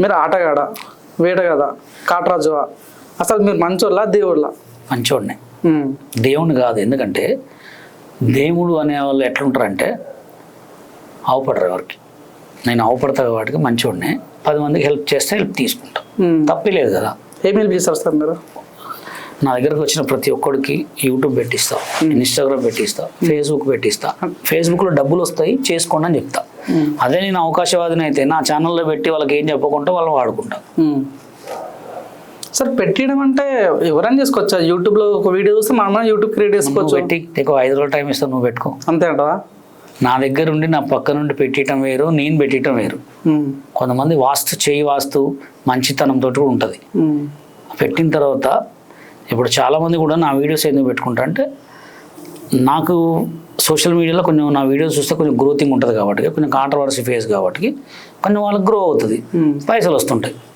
మీరు ఆటగాడ, వేటగాడ, కాటరాజువా? అసలు మీరు మంచోళ్ళ దేవుళ్ళ? మంచోడిని, దేవుణ్ణి కాదు. ఎందుకంటే దేవుడు అనే వాళ్ళు ఎట్లుంటారంటే అవపడరు ఎవరికి. నేను అవపడతా వాటికి మంచోడిని, 10 మందికి హెల్ప్ చేస్తే హెల్ప్ తీసుకుంటా, తప్పే లేదు కదా. ఏం హెల్ప్ చేస్తారు సార్ మీరు? నా దగ్గరకు వచ్చిన ప్రతి ఒక్కడికి యూట్యూబ్ పెట్టిస్తా, ఇన్స్టాగ్రామ్ పెట్టిస్తా, ఫేస్బుక్ పెట్టిస్తా. ఫేస్బుక్లో డబ్బులు వస్తాయి, చేసుకోండి అని చెప్తా. అదే నేను అవకాశవాదిని అయితే నా ఛానల్లో పెట్టి వాళ్ళకి ఏం చెప్పకుండా వాళ్ళని వాడుకుంటా. సార్ పెట్టడం అంటే ఎవరైనా చేసుకోవచ్చా? యూట్యూబ్లో ఒక వీడియో చూస్తే మనం యూట్యూబ్ క్రియేట్ చేసుకోవచ్చు. పెట్టి నీకు 5 రోజులు టైం ఇస్తాను, నువ్వు పెట్టుకో. అంతే అంటవా? నా దగ్గర ఉండి నా పక్క నుండి పెట్టడం వేరు, నేను పెట్టడం వేరు. కొంతమంది వాస్తు మంచితనంతో కూడా ఉంటుంది. పెట్టిన తర్వాత ఇప్పుడు చాలామంది కూడా నా వీడియోస్ ఎందుకు పెట్టుకుంటా అంటే, నాకు సోషల్ మీడియాలో కొంచెం నా వీడియోస్ చూస్తే కొంచెం గ్రోతింగ్ ఉంటుంది కాబట్టి, కొంచెం కాంట్రవర్సీ ఫేస్ కాబట్టి కొంచెం వాళ్ళకి గ్రో అవుతుంది, పైసలు వస్తుంటాయి.